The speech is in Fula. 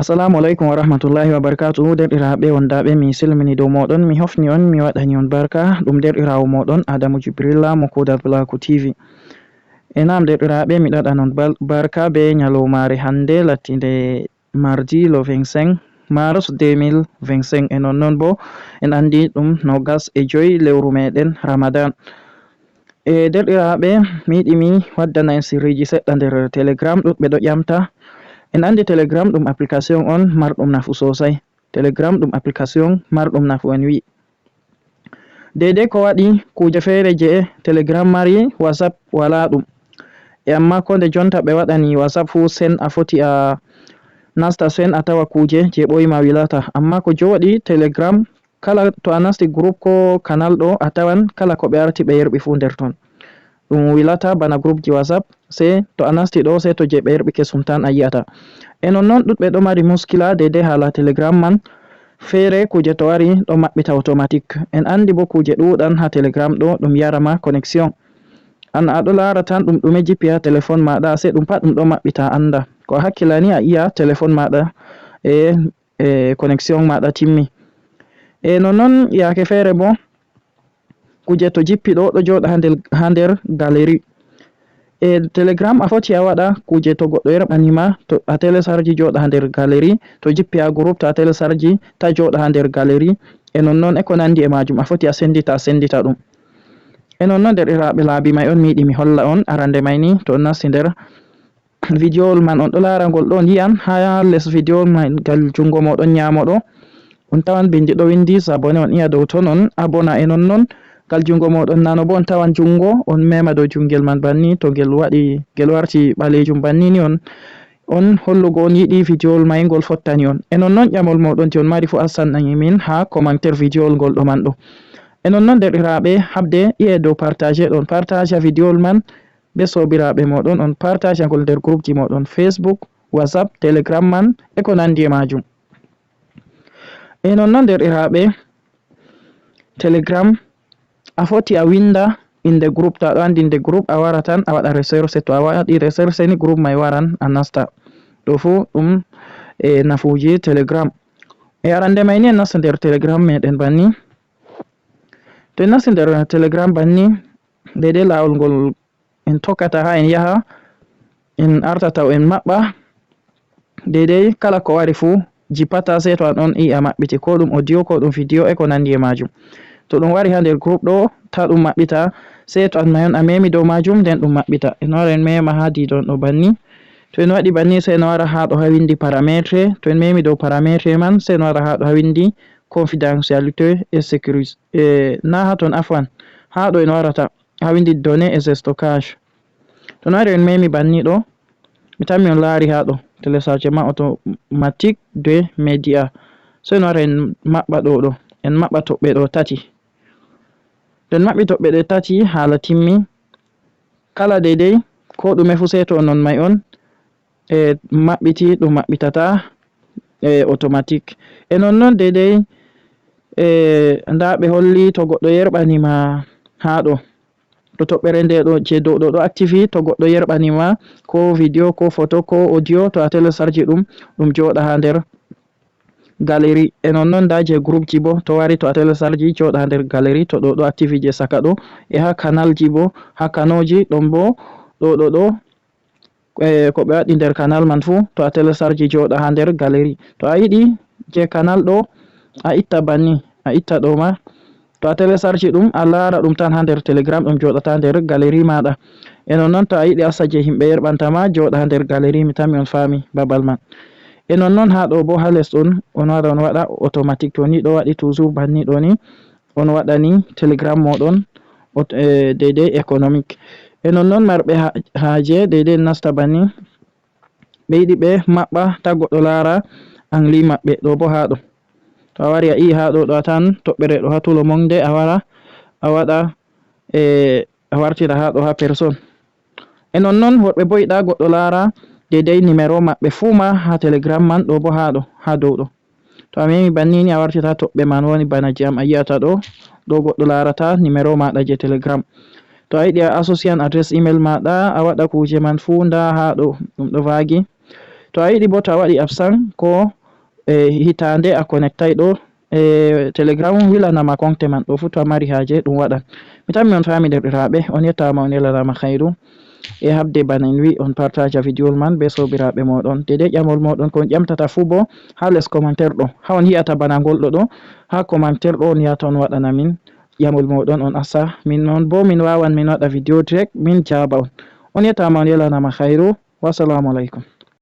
Assalamu alaikum wa rahmatullahi wa barakatuhu. Derɗiraaɓe wondaaɓe, mi silmini dow moɗon, mi hofni on, mi waɗani on barka. Ɗum derɗiraawo moɗon Adamu Jibrilla mo Kuuda Bulaku TV. Naam derɗiraaɓe, mi ɗaɗan on barka be nyalowmaare hande lattinde mardi le 25 mars 2025. E nonnon bo en andi ɗum nogas e joyi lewru meɗen Ramadan. Derɗiraaɓe, mi yiɗi mi waddana en sirriji seɗɗa nder Telegram. Ɗuɗɓe ɗo ƴamta. En andi Telegram ɗum application on marɗum nafu sosai. Telegram ɗum application marɗum nafu en wi. Daidai ko waɗi kuje fere je Telegram mari WhatsApp wala ɗum. Amma ko nde jonta ɓe waɗani WhatsApp fu sen a foti a nasta sen a tawa kuje je ɓoyma wilata. Amma ko joɗi Telegram kala to a nasti group ko canal ɗo a tawan kala ko ɓe arti ɓe yerɓi fu nder ton. Ɗum wilata bana group ji WhatsApp sai to a nasti ɗo sai to je ɓe yerɓi kesum tan a yi'ata. E nonnon ɗuɗɓe ɗo mari muskila daidai hala Telegram man. Fere kuje to wari ɗo maɓɓita automatic. En andi bo kuje ɗuɗan ha Telegram ɗo ɗum yarama connection. An aɗo lara tan ɗum ɗume jippi ha téléphone maɗa sai ɗum pat ɗum ɗo maɓɓita a anda. Ko hakkilani a iya téléphone maɗa connection maɗa timmi. E nonnon yake fere bo kuje to jippi ɗo joɗa ha nder gallery. Telegram a foti a waɗa kuje to goɗɗo yerɓanima to a telesarji joɗa ha nder gallery, to jippi ha group to a telesarji ta joɗa ha nder gallery. E nonnon e ko nandi e majum a foti a sendita ɗum. E nonnon derɗiraaɓe, laabi mai on mi yiɗi mi holla on. Arande mai ni to on nasti nder videowol man on ɗo lara ngol ɗo yi'an ha les videowol mai ngal jungo moɗon nyamo ɗo on tawan bindi ɗo windi sabone, on iya dow ton on abona. E nonnon ngal jungo moɗon nano bo on tawan jungo on mema dow jungel man banni to gel warti ɓalejum banni ni on hollugo on yiɗi videowol mai ngol fottani on. E nonnon ƴamol moɗon je on mari fu assan min ha commentaire videowol ngol ɗo man ɗo. E nonnon derɗiraaɓe, habde iye dow partage ɗon partage videowol man be sobiraɓe moɗon, on partage ngol nder groupe ji moɗon Facebook, WhatsApp, Telegram man e ko nandi e majum. E nonnon derɗiraaɓe, Telegram a foti a winda inde groupe. To aɗo andi inde groupe a wara tan a waɗa recherche. To a waɗi recherche ni groupe mai waran a nasta. Ɗo fu ɗum nafuji Telegram. E arande mai ni en nasta nder Telegram meɗen banni. To en nasti nder Telegram banni daidai lawol ngol en tokkata ha en yaha en artata en maɓɓa daidai kala ko wari fu jippata sai to an on a maɓɓiti ko ɗum audio ko ɗum video e ko nandi e majum. To ɗum wari ha nder groupe ɗo ta ɗum maɓɓita sai to an mai on a memi dow majum nden ɗum maɓɓita. En wara en mema ha didon ɗo banni. To en waɗi banni sai en wara ha ɗo ha windi paramétre. To en memi dow paramétre man sai en wara ha ɗo ha windi confidentialité et sécurité. Na ha ton afwan ha ɗo en warata ha windi données et stockage. To en wari en memi banni ɗo mi tammi on laari ha ɗo téléchargement automatique de média. So en wara en maɓɓa ɗo en maɓɓa toɓɓe ɗo tati. To en maɓɓi toɓɓe ɗe tati hala timmi kala daidai ko ɗume fu sai to non mai on maɓɓiti ɗum maɓɓitata automatique. E nonnon daidai nda ɓe holli to goɗɗo yerɓanima ha ɗo to toɓɓere nde ɗo je dow ɗo active. To goɗɗo yerɓanima ko video ko photo ko audio to a telesarji ɗum joɗa ha nder gallery. E nonnon nda je groupe ji bo to wari to a telesarji joɗa ha nder gallery to ɗo active je saka ɗo. E ha canal ji bo ha kanoji ɗon bo ɗo ko ɓe waɗi nder canal man fu to a telesarji joɗa ha nder gallery. To a yiɗi je canal ɗo a itta banni a itta ɗo ma to a telesarji ɗum a lara ɗum tan ha nder Telegram ɗum joɗata nder gallery maɗa. E nonnon to a yiɗi asa je himɓe yerɓantama joɗa ha nder gallery. Mi tammi on fami babal man. E nonnon ha ɗo bo ha les ɗon on wara on waɗa automatique. To ni ɗo waɗi toujours banni ɗo ni on waɗani Telegram moɗon daidai économique. E nonnon marɓe haje daidai nasta banni ɓe yiɗi ɓe maɓɓa ta goɗɗo lara angli maɓɓe ɗo bo ha ɗo. To a wari a ha ɗo tan toɓɓere ɗo ha tout le monde a wara a waɗa a wartira ha ɗo ha personne. E nonnon woɓɓe bo yiɗa goɗɗo lara daidai numéro maɓɓe fu ma ha Telegram man ɗo bo ha ɗo ha dow ɗo. To a memi banni ni a wartita toɓɓe man woni bana jam a yiyata ɗo goɗɗo larata numéro maɗa je Telegram. To a yiɗi a associan adresse email maɗa a waɗa kuje man fu nda ha ɗo ɗum ɗo vagi to a yiɗi bo to a waɗi absent ko hitande a connectai ɗo telegram wilanama konte man ɗo fu to a mari haje ɗum waɗan. Mi tammi on fami derɗiraɓe, on yettama, on yelanama khairu e habde bana en wi on partage video man be sobiraɓe moɗon. Dede ƴamol moɗon ko on ƴamtata fu bo ha les commentaire ɗo ha on yi'ata bana ngolɗo ɗo ha commentaire ɗo on yata on waɗana min ƴamol moɗon on asa min non bo min wawan min waɗa video direct min jaba on. On yettama, on yelanama khairu, wassalamu alaikum.